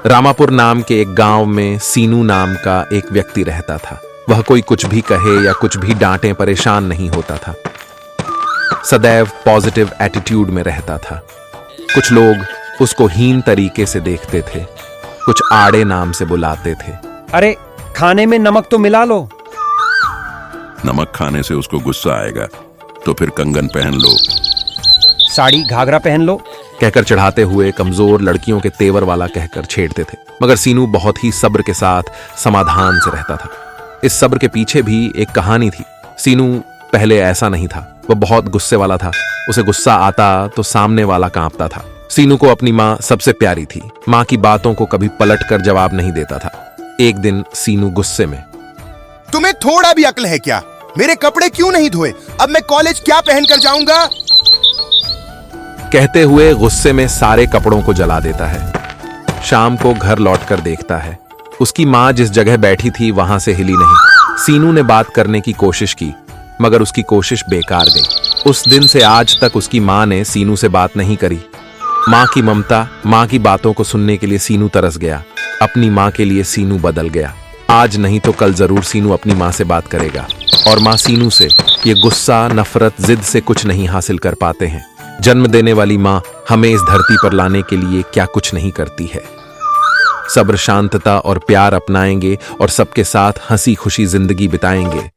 रामापुर नाम के एक गांव में सीनू नाम का एक व्यक्ति रहता था। वह कोई कुछ भी कहे या कुछ भी डांटे परेशान नहीं होता था। सदैव पॉजिटिव एटीट्यूड में रहता था। कुछ लोग उसको हीन तरीके से देखते थे, कुछ आड़े नाम से बुलाते थे। अरे खाने में नमक तो मिला लो। नमक खाने से उसको गुस्सा आएगा, तो फिर कंगन पहन लो, साड़ी घाघरा पहन लो, कहकर चढ़ाते हुए कमजोर लड़कियों के तेवर वाला कहकर छेड़ते थे। मगर सीनू बहुत ही सब्र के साथ समाधान से रहता था। इस सब्र के पीछे भी एक कहानी थी। सीनू पहले ऐसा नहीं था। वह बहुत गुस्से वाला था। उसे गुस्सा आता तो सामने वाला कांपता था। सीनू को अपनी माँ सबसे प्यारी थी। माँ की बातों को कभी पलट कर जवाब नहीं देता था। एक दिन सीनू गुस्से में, तुम्हें थोड़ा भी अक्ल है क्या? मेरे कपड़े क्यों नहीं धोए? अब मैं कॉलेज क्या पहनकर जाऊंगा? कहते हुए गुस्से में सारे कपड़ों को जला देता है। शाम को घर लौटकर देखता है उसकी माँ जिस जगह बैठी थी वहां से हिली नहीं। सीनू ने बात करने की कोशिश की, मगर उसकी कोशिश बेकार गई। उस दिन से आज तक उसकी माँ ने सीनू से बात नहीं करी। माँ की ममता, माँ की बातों को सुनने के लिए सीनू तरस गया। अपनी माँ के लिए सीनू बदल गया। आज नहीं तो कल जरूर सीनू अपनी माँ से बात करेगा। और माँ सीनू से ये गुस्सा, नफरत, जिद से कुछ नहीं हासिल कर पाते हैं। जन्म देने वाली माँ हमें इस धरती पर लाने के लिए क्या कुछ नहीं करती है। सब्र, शांतता और प्यार अपनाएंगे और सबके साथ हंसी खुशी जिंदगी बिताएंगे।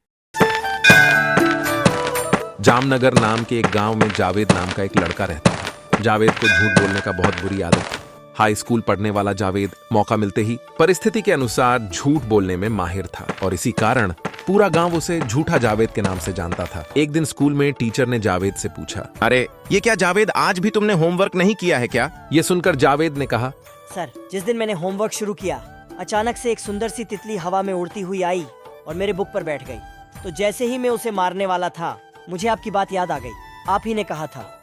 जामनगर नाम के एक गांव में जावेद नाम का एक लड़का रहता था। जावेद को झूठ बोलने का बहुत बुरी आदत थी। हाई स्कूल पढ़ने वाला जावेद मौका मिलते ही परिस्थिति के अनुसार झूठ बोलने में माहिर था और इसी कारण पूरा गांव उसे झूठा जावेद के नाम से जानता था। एक दिन स्कूल में टीचर ने जावेद से पूछा, अरे ये क्या जावेद, आज भी तुमने होमवर्क नहीं किया है क्या? ये सुनकर जावेद ने कहा, सर, जिस दिन मैंने होमवर्क शुरू किया, अचानक से एक सुंदर सी तितली हवा में उड़ती हुई आई और मेरे बुक पर बैठ गई। तो जैसे ही मैं उसे मारने वाला था, मुझे आपकी बात याद आ गई। आप ही ने कहा था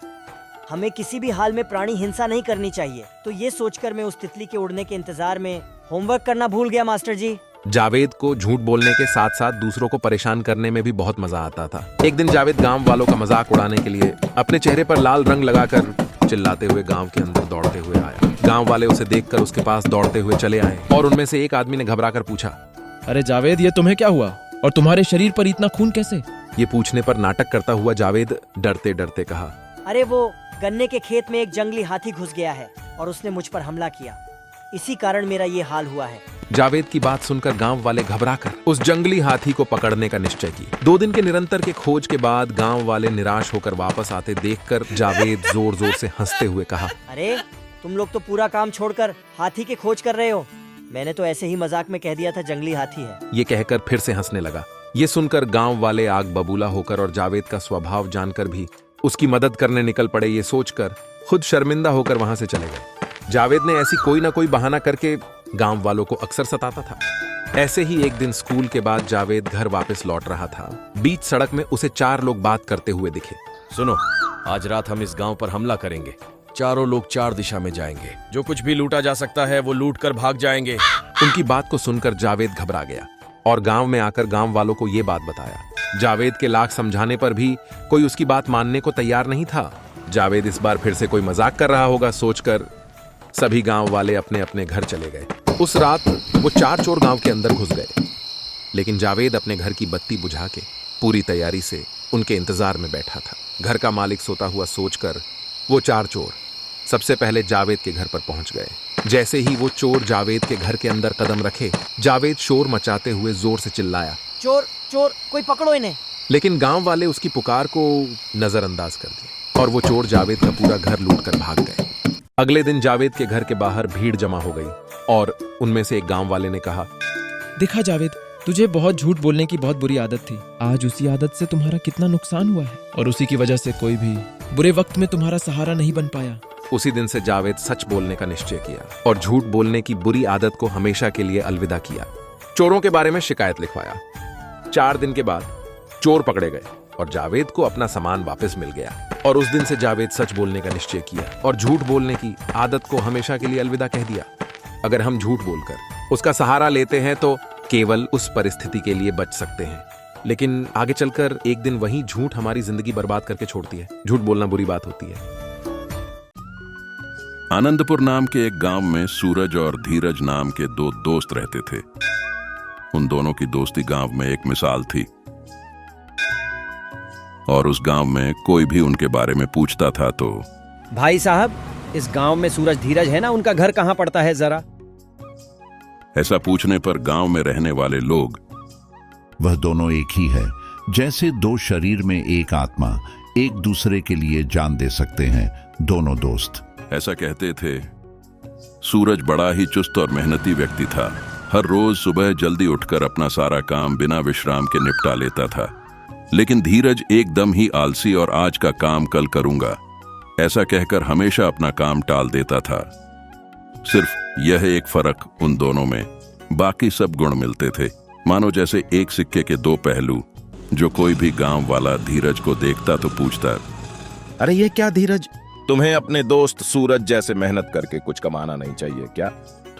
हमें किसी भी हाल में प्राणी हिंसा नहीं करनी चाहिए। तो ये सोचकर मैं उस तितली के उड़ने के इंतजार में होमवर्क करना भूल गया मास्टर जी। जावेद को झूठ बोलने के साथ साथ दूसरों को परेशान करने में भी बहुत मजा आता था। एक दिन जावेद गांव वालों का मजाक उड़ाने के लिए अपने चेहरे पर लाल रंग लगाकर चिल्लाते हुए गांव के अंदर दौड़ते हुए आया। गांव वाले उसे देखकर उसके पास दौड़ते हुए चले आए और उनमें से एक आदमी ने घबराकर पूछा, अरे जावेद, ये तुम्हें क्या हुआ और तुम्हारे शरीर पर इतना खून कैसे? ये पूछने पर नाटक करता हुआ जावेद डरते डरते कहा, अरे वो गन्ने के खेत में एक जंगली हाथी घुस गया है और उसने मुझ पर हमला किया। इसी कारण मेरा ये हाल हुआ है। जावेद की बात सुनकर गांव वाले घबराकर उस जंगली हाथी को पकड़ने का निश्चय किया। 2 दिन के निरंतर के खोज के बाद गांव वाले निराश होकर वापस आते देखकर जावेद जोर जोर से हंसते हुए कहा, अरे तुम लोग तो पूरा काम छोड़कर हाथी की खोज कर रहे हो। मैंने तो ऐसे ही मजाक में कह दिया था जंगली हाथी है। ये कहकर फिर से हंसने लगा। ये सुनकर गांव वाले आग बबूला होकर और जावेद का स्वभाव जानकर भी उसकी मदद करने निकल पड़े। ये सोचकर खुद शर्मिंदा होकर वहां से चले गए। जावेद ने ऐसी कोई ना कोई बहाना करके गांव वालों को अक्सर सताता था। ऐसे ही एक दिन स्कूल के बाद जावेद घर वापस लौट रहा था। बीच सड़क में उसे 4 लोग बात करते हुए दिखे। सुनो, आज रात हम इस गांव पर हमला करेंगे। चारों लोग 4 दिशा में जाएंगे। जो कुछ भी लूटा जा सकता है वो लूट कर भाग जाएंगे। उनकी बात को सुनकर जावेद घबरा गया और गांव में आकर गांव वालों को ये बात बताया। जावेद के लाख समझाने पर भी कोई उसकी बात मानने को तैयार नहीं था। जावेद इस बार फिर से कोई मजाक कर रहा होगा सोचकर सभी गांव वाले अपने अपने घर चले गए। उस रात वो 4 चोर गांव के अंदर घुस गए, लेकिन जावेद अपने घर की बत्ती बुझा के पूरी तैयारी से उनके इंतजार में बैठा था। घर का मालिक सोता हुआ सोचकर वो 4 चोर सबसे पहले जावेद के घर पर पहुंच गए। जैसे ही वो चोर जावेद के घर के अंदर कदम रखे, जावेद शोर मचाते हुए जोर से चिल्लाया, चोर चोर, कोई पकड़ो इन्हें। लेकिन गांव वाले उसकी पुकार को नजरअंदाज कर दिया और वो चोर जावेद का पूरा घर लूटकर भाग गए। अगले दिन जावेद के घर के बाहर भीड़ जमा हो गई और उनमें से एक गांव वाले ने कहा, देखा जावेद, तुझे बहुत झूठ बोलने की बहुत बुरी आदत थी। आज उसी आदत से तुम्हारा कितना नुकसान हुआ है और उसी की वजह से कोई भी बुरे वक्त में तुम्हारा सहारा नहीं बन पाया। उसी दिन से जावेद सच बोलने का निश्चय किया और झूठ बोलने की बुरी आदत को हमेशा के लिए अलविदा किया। चोरों के बारे में शिकायत लिखवाया। 4 दिन के बाद चोर पकड़े गए और जावेद को अपना सामान वापस मिल गया। और उस दिन से जावेद सच बोलने का निश्चय किया और झूठ बोलने की आदत को हमेशा के लिए अलविदा कह दिया। अगर हम झूठ बोलकर उसका सहारा लेते हैं तो केवल उस परिस्थिति के लिए बच सकते हैं, लेकिन आगे चलकर एक दिन वही झूठ हमारी जिंदगी बर्बाद करके छोड़ती है। झूठ बोलना बुरी बात होती है। आनंदपुर नाम के एक गांव में सूरज और धीरज नाम के दो दोस्त रहते थे। उन दोनों की दोस्ती गांव में एक मिसाल थी और उस गांव में कोई भी उनके बारे में पूछता था तो भाई साहब, इस गांव में सूरज धीरज है ना, उनका घर कहाँ पड़ता है जरा? ऐसा पूछने पर गांव में रहने वाले लोग वह दोनों एक ही है, जैसे दो शरीर में एक आत्मा एक दूसरे के लिए जान दे सकते हैं, दोनों दोस्त ऐसा कहते थे। सूरज बड़ा ही चुस्त और मेहनती व्यक्ति था। हर रोज सुबह जल्दी उठकर अपना सारा काम बिना विश्राम के निपटा लेता था। लेकिन धीरज एकदम ही आलसी और आज का काम कल करूंगा ऐसा कहकर हमेशा अपना काम टाल देता था। सिर्फ यह एक फर्क उन दोनों में, बाकी सब गुण मिलते थे। मानो जैसे एक सिक्के के दो पहलू। जो कोई भी गांव वाला धीरज को देखता तो पूछता, अरे ये क्या धीरज, तुम्हें अपने दोस्त सूरज जैसे मेहनत करके कुछ कमाना नहीं चाहिए क्या?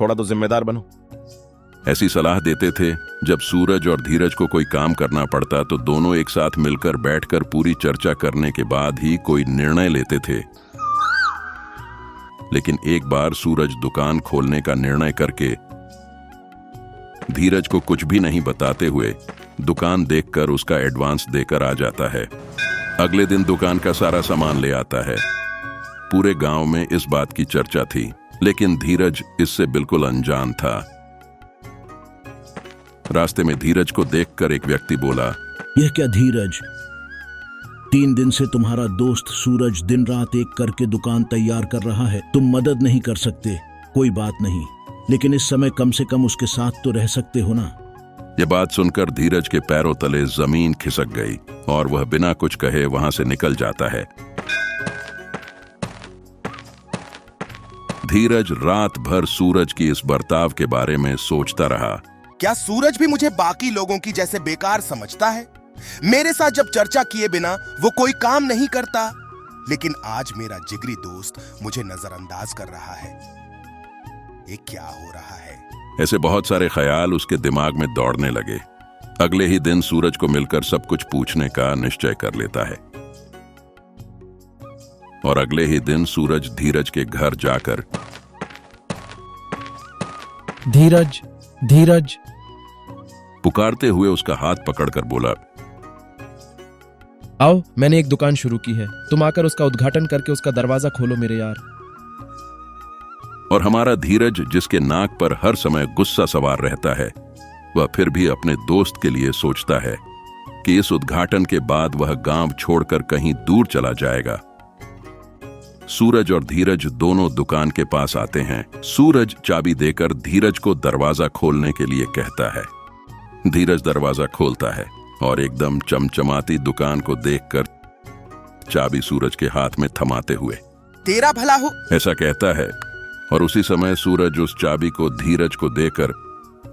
थोड़ा तो जिम्मेदार बनो। ऐसी सलाह देते थे। जब सूरज और धीरज को कोई काम करना पड़ता तो दोनों एक साथ मिलकर बैठकर पूरी चर्चा करने के बाद ही कोई निर्णय लेते थे। लेकिन एक बार सूरज दुकान खोलने का निर्णय करके धीरज को कुछ भी नहीं बताते हुए दुकान देखकर उसका एडवांस देकर आ जाता है। अगले दिन दुकान का सारा सामान ले आता है। पूरे गांव में इस बात की चर्चा थी, लेकिन धीरज इससे बिल्कुल अनजान था। रास्ते में धीरज को देखकर एक व्यक्ति बोला, यह क्या धीरज, 3 दिन से तुम्हारा दोस्त सूरज दिन रात एक करके दुकान तैयार कर रहा है, तुम मदद नहीं कर सकते? कोई बात नहीं, लेकिन इस समय कम से कम उसके साथ तो रह सकते हो ना? यह बात सुनकर धीरज के पैरों तले जमीन खिसक गई और वह बिना कुछ कहे वहां से निकल जाता है। धीरज रात भर सूरज की इस बर्ताव के बारे में सोचता रहा। क्या सूरज भी मुझे बाकी लोगों की जैसे बेकार समझता है? मेरे साथ जब चर्चा किए बिना वो कोई काम नहीं करता, लेकिन आज मेरा जिगरी दोस्त मुझे नजरअंदाज कर रहा है। ये क्या हो रहा है? ऐसे बहुत सारे ख्याल उसके दिमाग में दौड़ने लगे। अगले ही दिन सूरज को मिलकर सब कुछ पूछने का निश्चय कर लेता है और अगले ही दिन सूरज धीरज के घर जाकर, धीरज धीरज पुकारते हुए उसका हाथ पकड़कर बोला, आओ, मैंने एक दुकान शुरू की है, तुम आकर उसका उद्घाटन करके उसका दरवाजा खोलो मेरे यार। और हमारा धीरज, जिसके नाक पर हर समय गुस्सा सवार रहता है, वह फिर भी अपने दोस्त के लिए सोचता है कि इस उद्घाटन के बाद वह गांव छोड़कर कहीं दूर चला जाएगा। सूरज और धीरज दोनों दुकान के पास आते हैं। सूरज चाबी देकर धीरज को दरवाजा खोलने के लिए कहता है। धीरज दरवाजा खोलता है और एकदम चमचमाती दुकान को देखकर चाबी सूरज के हाथ में थमाते हुए, तेरा भला हो, ऐसा कहता है। और उसी समय सूरज उस चाबी को धीरज को देकर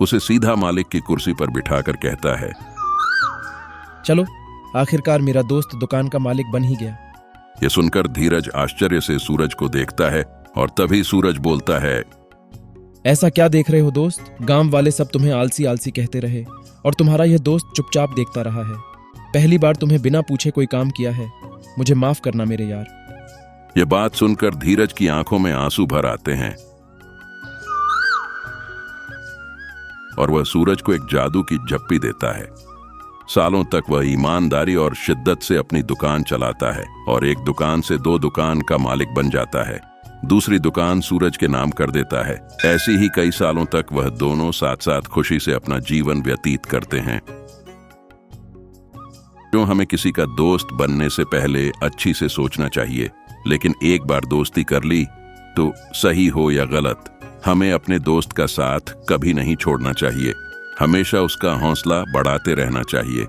उसे सीधा मालिक की कुर्सी पर बिठाकर कहता है, चलो, आखिरकार मेरा दोस्त दुकान का मालिक बन ही गया। यह सुनकर धीरज आश्चर्य से सूरज को देखता है और तभी सूरज बोलता है, ऐसा क्या देख रहे हो दोस्त? गांव वाले सब तुम्हें आलसी आलसी कहते रहे और तुम्हारा यह दोस्त चुपचाप देखता रहा है। पहली बार तुम्हें बिना पूछे कोई काम किया है, मुझे माफ करना मेरे यार। यह बात सुनकर धीरज की आंखों में आंसू भर आते हैं और वह सूरज को एक जादू की झप्पी देता है। सालों तक वह ईमानदारी और शिद्दत से अपनी दुकान चलाता है और एक दुकान से 2 दुकान का मालिक बन जाता है। दूसरी दुकान सूरज के नाम कर देता है। ऐसी ही कई सालों तक वह दोनों साथ साथ खुशी से अपना जीवन व्यतीत करते हैं। जो हमें किसी का दोस्त बनने से पहले अच्छी से सोचना चाहिए, लेकिन एक बार दोस्ती कर ली तो सही हो या गलत, हमें अपने दोस्त का साथ कभी नहीं छोड़ना चाहिए। हमेशा उसका हौसला बढ़ाते रहना चाहिए।